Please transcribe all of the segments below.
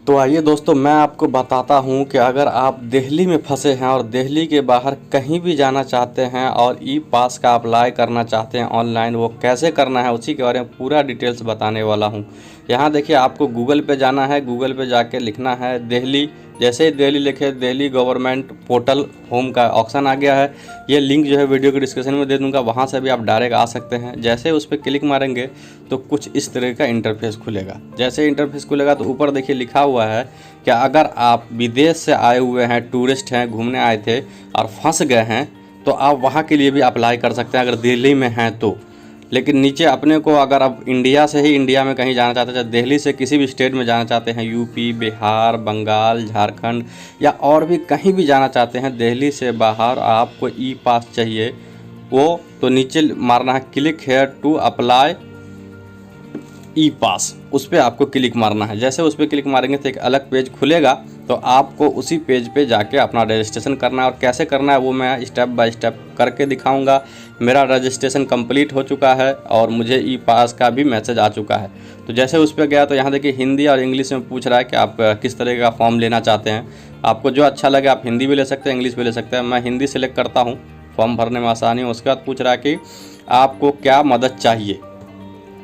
तो आइए दोस्तों, मैं आपको बताता हूं कि अगर आप दिल्ली में फंसे हैं और दिल्ली के बाहर कहीं भी जाना चाहते हैं और ई पास का अप्लाई करना चाहते हैं ऑनलाइन, वो कैसे करना है उसी के बारे में पूरा डिटेल्स बताने वाला हूं। यहां देखिए, आपको गूगल पे जाना है। गूगल पे जाके लिखना है दिल्ली। जैसे ही दिल्ली लिखे, दिल्ली गवर्नमेंट पोर्टल होम का ऑप्शन आ गया है। ये लिंक जो है वीडियो के डिस्क्रिप्शन में दे दूंगा, वहाँ से भी आप डायरेक्ट आ सकते हैं। जैसे उस पर क्लिक मारेंगे तो कुछ इस तरह का इंटरफेस खुलेगा। जैसे इंटरफेस खुलेगा तो ऊपर देखिए लिखा हुआ है कि अगर आप विदेश से आए हुए हैं, टूरिस्ट हैं, घूमने आए थे और फंस गए हैं, तो आप वहाँ के लिए भी अप्लाई कर सकते हैं अगर दिल्ली में हैं तो। लेकिन नीचे अपने को अगर आप इंडिया से ही इंडिया में कहीं जाना चाहते हैं, दिल्ली से किसी भी स्टेट में जाना चाहते हैं, यूपी, बिहार, बंगाल, झारखंड या और भी कहीं भी जाना चाहते हैं, दिल्ली से बाहर आपको ई पास चाहिए, वो तो नीचे मारना है क्लिक हेयर टू अप्लाई ई पास। उस पर आपको क्लिक मारना है। जैसे उस पर क्लिक मारेंगे तो एक अलग पेज खुलेगा, तो आपको उसी पेज पे जाके अपना रजिस्ट्रेशन करना है। और कैसे करना है वो मैं स्टेप बाय स्टेप करके दिखाऊंगा। मेरा रजिस्ट्रेशन कंप्लीट हो चुका है और मुझे ई पास का भी मैसेज आ चुका है। तो जैसे उस पर गया तो यहाँ देखिए हिंदी और इंग्लिश में पूछ रहा है कि आप किस तरह का फॉर्म लेना चाहते हैं। आपको जो अच्छा लगे आप हिंदी भी ले सकते हैं, इंग्लिश भी ले सकते हैं। मैं हिंदी सेलेक्ट करता हूँ, फॉर्म भरने में आसानी हो। उसके बाद पूछ रहा है कि आपको क्या मदद चाहिए।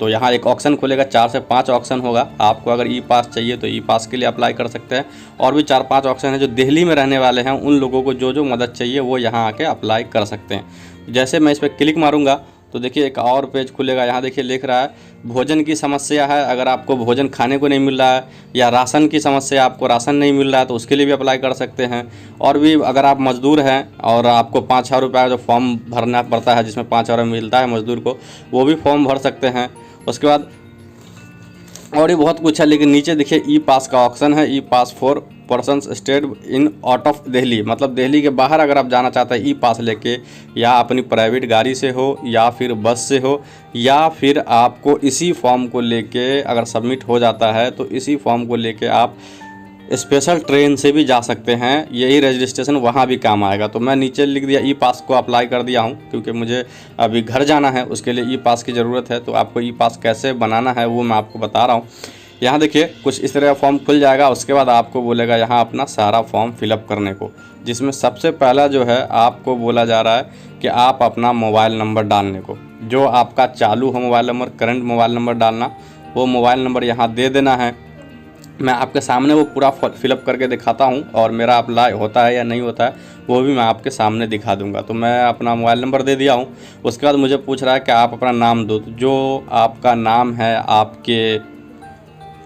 तो यहाँ एक ऑप्शन खुलेगा, 4 से 5 ऑप्शन होगा। आपको अगर ई पास चाहिए तो ई पास के लिए अप्लाई कर सकते हैं। और भी 4-5 ऑप्शन है जो दिल्ली में रहने वाले हैं, उन लोगों को जो जो मदद चाहिए वो यहाँ आके अप्लाई कर सकते हैं। जैसे मैं इस पर क्लिक मारूंगा तो देखिए एक और पेज खुलेगा। यहाँ देखिए लिख रहा है भोजन की समस्या है। अगर आपको भोजन खाने को नहीं मिल रहा है या राशन की समस्या, आपको राशन नहीं मिल रहा है, तो उसके लिए भी अप्लाई कर सकते हैं। और भी अगर आप मज़दूर हैं और आपको 5,000 रुपये जो फॉर्म भरना पड़ता है, जिसमें 5,000 मिलता है मज़दूर को, वो भी फॉर्म भर सकते हैं। उसके बाद और भी बहुत कुछ है, लेकिन नीचे देखिए ई पास का ऑप्शन है, e pass for persons stayed in out of Delhi. मतलब दिल्ली के बाहर अगर आप जाना चाहते हैं ई पास लेके, या अपनी प्राइवेट गाड़ी से हो या फिर बस से हो, या फिर आपको इसी फॉर्म को लेके अगर सबमिट हो जाता है तो इसी फॉर्म को लेके आप स्पेशल ट्रेन से भी जा सकते हैं। यही रजिस्ट्रेशन वहाँ भी काम आएगा। तो मैं नीचे लिख दिया ई पास को अप्लाई कर दिया हूँ, क्योंकि मुझे अभी घर जाना है, उसके लिए ई पास की ज़रूरत है। तो आपको ई पास कैसे बनाना है वो मैं आपको बता रहा हूँ। यहाँ देखिए कुछ इस तरह का फॉर्म खुल जाएगा। उसके बाद आपको बोलेगा यहाँ अपना सारा फॉर्म फिलअप करने को, जिसमें सबसे पहला जो है आपको बोला जा रहा है कि आप अपना मोबाइल नंबर डालने को, जो आपका चालू हो mobile number, current mobile number डालना, वो मोबाइल नंबर यहाँ दे देना है। मैं आपके सामने वो पूरा फिलअप करके दिखाता हूँ, और मेरा अप्लाई होता है या नहीं होता है वो भी मैं आपके सामने दिखा दूंगा। तो मैं अपना मोबाइल नंबर दे दिया हूँ। उसके बाद मुझे पूछ रहा है कि आप अपना नाम दो। तो जो आपका नाम है आपके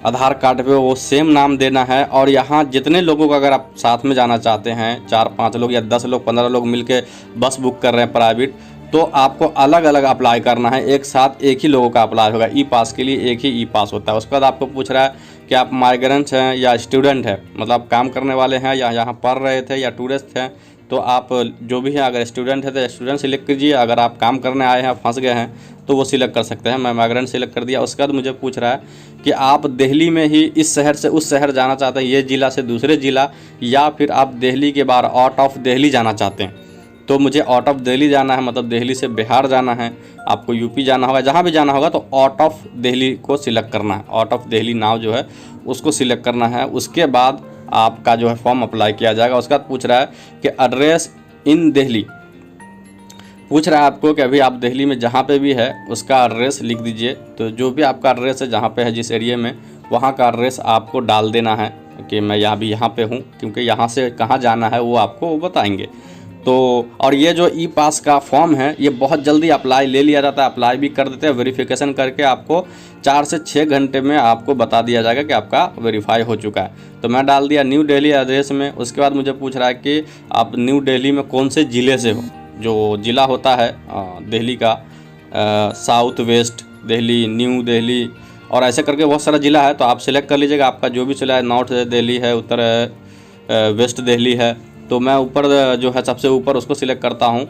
आधार कार्ड पे वो सेम नाम देना है। और यहाँ जितने लोगों का अगर आप साथ में जाना चाहते हैं, 4-5 लोग या 10 लोग, 15 लोग मिलके बस बुक कर रहे हैं प्राइवेट, तो आपको अलग अलग अप्लाई करना है। एक साथ एक ही लोगों का अप्लाई होगा। ई पास के लिए एक ही ई पास होता है। उसके बाद आपको पूछ रहा है कि आप माइग्रेंट्स हैं या स्टूडेंट हैं, मतलब काम करने वाले हैं या यहाँ पढ़ रहे थे या टूरिस्ट हैं। तो आप जो भी हैं, अगर स्टूडेंट है तो स्टूडेंट सिलेक्ट कीजिए। अगर आप काम करने आए हैं, फंस गए हैं, तो वो सिलेक्ट कर सकते हैं। मैं माइग्रेंट सिलेक्ट कर दिया। उसके बाद मुझे पूछ रहा है कि आप दिल्ली में ही इस शहर से उस शहर जाना चाहते हैं, ये ज़िला से दूसरे ज़िला, या फिर आप दिल्ली के बाहर आउट ऑफ दिल्ली जाना चाहते हैं। तो मुझे आउट ऑफ दिल्ली जाना है, मतलब दिल्ली से बिहार जाना है। आपको यूपी जाना होगा, जहाँ भी जाना होगा तो आउट ऑफ दिल्ली को सिलेक्ट करना है। आउट ऑफ दिल्ली नाव जो है उसको सिलेक्ट करना है। उसके बाद आपका जो है फॉर्म अप्लाई किया जाएगा। उसके बाद पूछ रहा है कि एड्रेस इन दिल्ली, पूछ रहा है आपको कि अभी आप दिल्ली में जहाँ पे भी है उसका एड्रेस लिख दीजिए। तो जो भी आपका एड्रेस है, जहाँ पे है, जिस एरिया में, वहाँ का एड्रेस आपको डाल देना है कि मैं यहाँ पे हूँ, क्योंकि यहाँ से कहाँ जाना है वो आपको वो बताएंगे। तो और ये जो ई पास का फॉर्म है ये बहुत जल्दी अप्लाई ले लिया जाता है। अप्लाई भी कर देते हैं, वेरिफिकेशन करके आपको 4 से 6 घंटे में आपको बता दिया जाएगा कि आपका वेरीफाई हो चुका है। तो मैं डाल दिया न्यू दिल्ली एड्रेस में। उसके बाद मुझे पूछ रहा है कि आप न्यू दिल्ली में कौन से ज़िले से हो। जो ज़िला होता है दिल्ली का, south west Delhi, new Delhi, और ऐसे करके बहुत सारा ज़िला है। तो आप सिलेक्ट कर लीजिएगा आपका जो भी ज़िला है। नॉर्थ दिल्ली है, उत्तर वेस्ट दिल्ली है। तो मैं ऊपर जो है सबसे ऊपर उसको सिलेक्ट करता हूँ।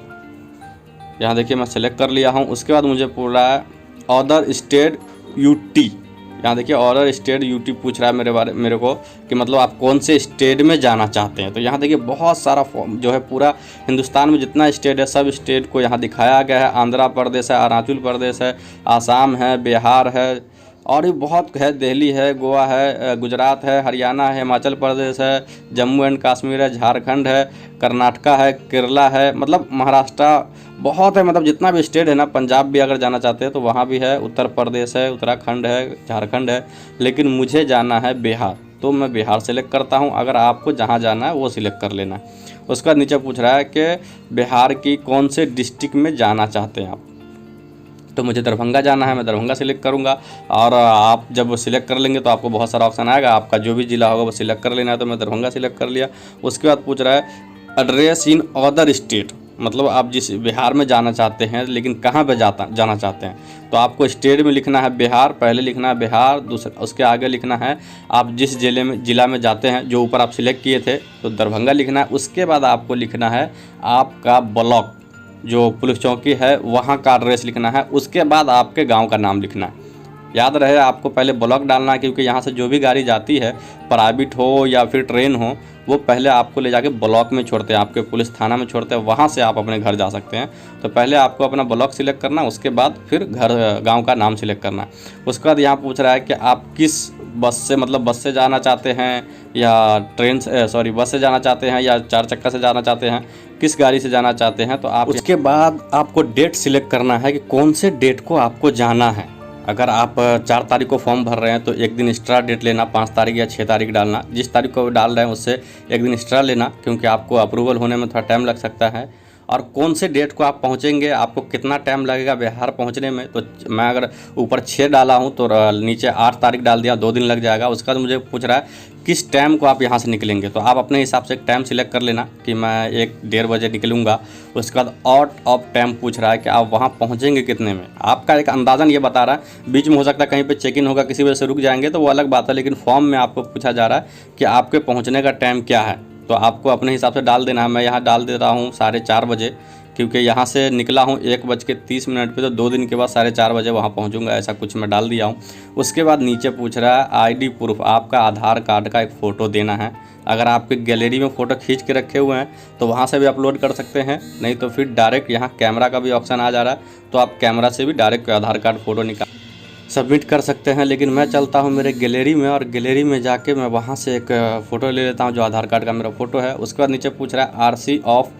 यहाँ देखिए मैं सिलेक्ट कर लिया हूँ। उसके बाद मुझे पूछ रहा है अदर स्टेट यूटी। यहाँ देखिए अदर स्टेट यूटी पूछ रहा है मेरे को कि मतलब आप कौन से स्टेट में जाना चाहते हैं। तो यहाँ देखिए बहुत सारा फॉर्म जो है, पूरा हिंदुस्तान में जितना स्टेट है सब स्टेट को यहाँ दिखाया गया है। आंध्र प्रदेश है, अरुणाचल प्रदेश है, आसाम है, बिहार है, और भी बहुत है, दिल्ली है, गोवा है, गुजरात है, हरियाणा है, हिमाचल प्रदेश है, जम्मू एंड कश्मीर है, झारखंड है, कर्नाटका है, केरला है, मतलब महाराष्ट्र बहुत है, मतलब जितना भी स्टेट है ना, पंजाब भी अगर जाना चाहते हैं तो वहाँ भी है, उत्तर प्रदेश है, उत्तराखंड है, झारखंड है, लेकिन मुझे जाना है बिहार, तो मैं बिहार सेलेक्ट करता हूँ। अगर आपको जहाँ जाना है वो सिलेक्ट कर लेना है। उसके बाद नीचे पूछ रहा है कि बिहार की कौन से डिस्ट्रिक्ट में जाना चाहते हैं आप, तो मुझे दरभंगा जाना है, मैं दरभंगा सिलेक्ट करूंगा। और आप जब सिलेक्ट कर लेंगे तो आपको बहुत सारा ऑप्शन आएगा, आपका जो भी जिला होगा वो सिलेक्ट कर लेना है, तो मैं दरभंगा सिलेक्ट कर लिया। उसके बाद पूछ रहा है एड्रेस इन अदर स्टेट, मतलब आप जिस बिहार में जाना चाहते हैं लेकिन कहाँ पे जाना चाहते हैं, तो आपको स्टेट में लिखना है बिहार, पहले लिखना है बिहार, दूसरा उसके आगे लिखना है आप जिस जिला में जाते हैं, जो ऊपर आप सिलेक्ट किए थे तो दरभंगा लिखना है। उसके बाद आपको लिखना है आपका ब्लॉक, जो पुलिस चौकी है वहाँ का एड्रेस लिखना है। उसके बाद आपके गांव का नाम लिखना है। याद रहे आपको पहले ब्लॉक डालना है, क्योंकि यहाँ से जो भी गाड़ी जाती है, प्राइवेट हो या फिर ट्रेन हो, वो पहले आपको ले जाके ब्लॉक में छोड़ते हैं, आपके पुलिस थाना में छोड़ते हैं, वहाँ से आप अपने घर जा सकते हैं। तो पहले आपको अपना ब्लॉक सिलेक्ट करना, उसके बाद फिर गाँव का नाम सिलेक्ट करना। उसके बाद यहाँ पूछ रहा है कि आप किस बस से, मतलब बस से जाना चाहते हैं या ट्रेन से, सॉरी बस से जाना चाहते हैं या 4 चक्का से जाना चाहते हैं, किस गाड़ी से जाना चाहते हैं। तो आप उसके बाद आपको डेट सिलेक्ट करना है कि कौन से डेट को आपको जाना है। अगर आप 4 तारीख को फॉर्म भर रहे हैं तो एक दिन एक्स्ट्रा डेट लेना, 5 तारीख या 6 तारीख डालना। जिस तारीख को डाल रहे हैं उससे एक दिन एक्स्ट्रा लेना, क्योंकि आपको अप्रूवल होने में थोड़ा टाइम लग सकता है। और कौन से डेट को आप पहुंचेंगे, आपको कितना टाइम लगेगा बिहार पहुंचने में, तो मैं अगर ऊपर 6 डाला हूं तो नीचे 8 तारीख डाल दिया, 2 दिन लग जाएगा। उसका तो मुझे पूछ रहा है किस टाइम को आप यहां से निकलेंगे, तो आप अपने हिसाब से एक टाइम सिलेक्ट कर लेना कि मैं 1-1:30 बजे निकलूँगा। उसके बाद आउट ऑफ टाइम पूछ रहा है कि आप वहाँ पहुँचेंगे कितने में। आपका एक अंदाज़न ये बता रहा है, बीच में हो सकता है कहीं पर चेक इन होगा, किसी वजह से रुक जाएंगे तो वो अलग बात है, लेकिन फॉर्म में आपको पूछा जा रहा है कि आपके पहुँचने का टाइम क्या है, तो आपको अपने हिसाब से डाल देना है। मैं यहाँ डाल दे रहा हूँ 4:30 बजे, क्योंकि यहाँ से निकला हूँ 1:30 पे, तो 2 दिन के बाद 4:30 बजे वहाँ पहुँचूँगा, ऐसा कुछ मैं डाल दिया हूँ। उसके बाद नीचे पूछ रहा है आईडी प्रूफ, आपका आधार कार्ड का एक फ़ोटो देना है। अगर आपके गैलरी में फ़ोटो खींच के रखे हुए हैं तो वहाँ से भी अपलोड कर सकते हैं, नहीं तो फिर डायरेक्ट यहाँ कैमरा का भी ऑप्शन आ जा रहा है, तो आप कैमरा से भी डायरेक्ट आधार कार्ड फ़ोटो निकाल सबमिट कर सकते हैं। लेकिन मैं चलता हूँ मेरे गैलरी में, और गैलरी में जाके मैं वहाँ से एक फ़ोटो ले लेता हूँ जो आधार कार्ड का मेरा फ़ोटो है। उसके बाद नीचे पूछ रहा है आरसी ऑफ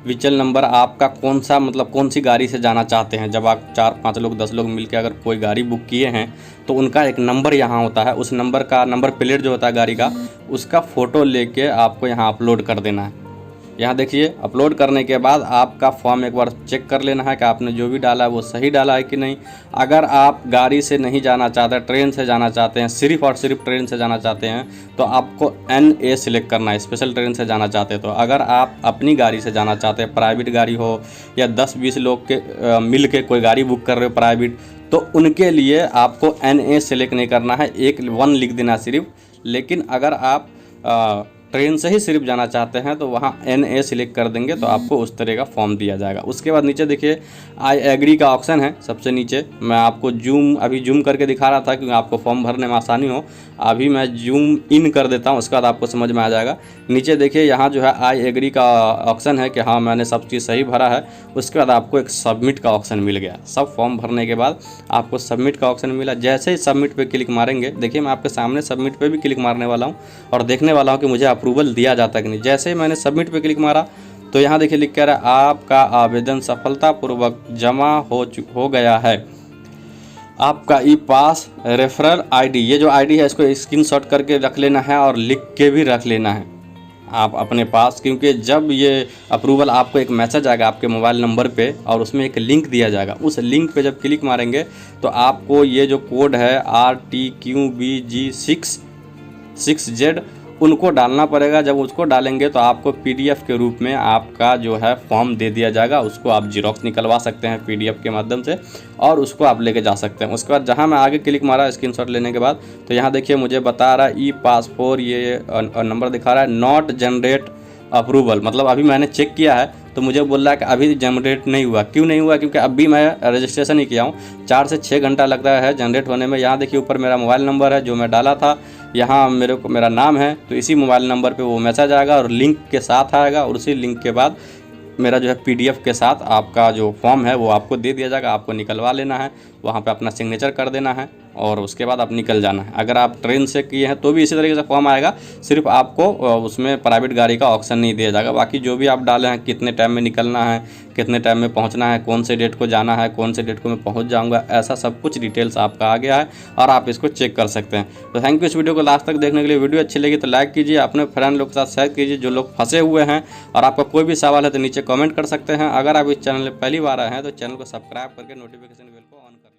व्हीकल नंबर, आपका कौन सा, मतलब कौन सी गाड़ी से जाना चाहते हैं। जब आप 4-5 लोग 10 लोग मिलकर अगर कोई गाड़ी बुक किए हैं तो उनका एक नंबर यहाँ होता है, उस नंबर का नंबर प्लेट जो होता है गाड़ी का, उसका फ़ोटो लेके आपको यहाँ अपलोड कर देना है। यहाँ देखिए अपलोड करने के बाद आपका फॉर्म एक बार चेक कर लेना है कि आपने जो भी डाला है वो सही डाला है कि नहीं। अगर आप गाड़ी से नहीं जाना चाहते, ट्रेन से जाना चाहते हैं, सिर्फ और सिर्फ ट्रेन से जाना चाहते हैं, तो आपको NA सिलेक्ट करना है, स्पेशल ट्रेन से जाना चाहते हैं। तो अगर आप अपनी गाड़ी से जाना चाहते हैं, प्राइवेट गाड़ी हो या 10-20 लोग के मिल के कोई गाड़ी बुक कर रहे हो प्राइवेट, तो उनके लिए आपको NA सिलेक्ट नहीं करना है, 1 लिख देना सिर्फ। लेकिन अगर आप ट्रेन से ही सिर्फ जाना चाहते हैं तो वहाँ NA सिलेक्ट कर देंगे तो आपको उस तरह का फॉर्म दिया जाएगा। उसके बाद नीचे देखिए आई एग्री का ऑप्शन है सबसे नीचे। मैं आपको अभी जूम करके दिखा रहा था क्योंकि आपको फॉर्म भरने में आसानी हो। अभी मैं जूम इन कर देता हूँ, उसके बाद आपको समझ में आ जाएगा। नीचे देखिए यहाँ जो है आई एग्री का ऑप्शन है कि हाँ मैंने सब चीज़ सही भरा है। उसके बाद आपको एक सबमिट का ऑप्शन मिल गया। सब फॉर्म भरने के बाद आपको सबमिट का ऑप्शन मिला। जैसे ही सबमिट पे क्लिक मारेंगे, देखिए मैं आपके सामने सबमिट पे भी क्लिक मारने वाला हूँ और देखने वाला हूँ कि मुझे अप्रूवल दिया जाता है कि नहीं। जैसे ही मैंने सबमिट पे क्लिक मारा तो यहाँ देखिए लिख कर आपका आवेदन सफलतापूर्वक जमा हो गया है। आपका ई पास रेफरल आईडी, ये जो आईडी है इसको स्क्रीनशॉट करके रख लेना है और लिख के भी रख लेना है आप अपने पास, क्योंकि जब ये अप्रूवल आपको एक मैसेज आएगा आपके मोबाइल नंबर पे और उसमें एक लिंक दिया जाएगा। उस लिंक पे जब क्लिक मारेंगे तो आपको ये जो कोड है RTQBG6Z उनको डालना पड़ेगा। जब उसको डालेंगे तो आपको PDF के रूप में आपका जो है फॉर्म दे दिया जाएगा। उसको आप जीरोक्स निकलवा सकते हैं PDF के माध्यम से और उसको आप लेके जा सकते हैं। उसके बाद जहां मैं आगे क्लिक मारा स्क्रीनशॉट लेने के बाद तो यहाँ देखिए मुझे बता रहा है ई पासपोर्ट, ये नंबर दिखा रहा है नॉट जनरेट अप्रूवल, मतलब अभी मैंने चेक किया है तो मुझे बोल रहा है कि अभी जनरेट नहीं हुआ। क्यों नहीं हुआ? क्योंकि अभी मैं रजिस्ट्रेशन ही किया हूँ। 4 से 6 घंटा लगता है जनरेट होने में। यहाँ देखिए ऊपर मेरा मोबाइल नंबर है जो मैं डाला था, यहाँ मेरा नाम है, तो इसी मोबाइल नंबर पे वो मैसेज आएगा और लिंक के साथ आएगा और उसी लिंक के बाद मेरा जो है PDF के साथ आपका जो फॉर्म है वो आपको दे दिया जाएगा। आपको निकलवा लेना है, वहाँ पे अपना सिग्नेचर कर देना है और उसके बाद आप निकल जाना है। अगर आप ट्रेन से किए हैं तो भी इसी तरीके से फॉर्म आएगा, सिर्फ आपको उसमें प्राइवेट गाड़ी का ऑप्शन नहीं दिया जाएगा। बाकी जो भी आप डाले हैं, कितने टाइम में निकलना है, कितने टाइम में पहुंचना है, कौन से डेट को जाना है, कौन से डेट को मैं पहुंच जाऊंगा, ऐसा सब कुछ डिटेल्स आपका आ गया है और आप इसको चेक कर सकते हैं। तो थैंक यू इस वीडियो को लास्ट तक देखने के लिए। वीडियो अच्छी लगी तो लाइक कीजिए, अपने फ्रेंड लोग के साथ शेयर कीजिए जो लोग फंसे हुए हैं, और आपका कोई भी सवाल है तो नीचे कमेंट कर सकते हैं। अगर आप इस चैनल में पहली बार आए हैं तो चैनल को सब्सक्राइब करके नोटिफिकेशन बेल को ऑन कर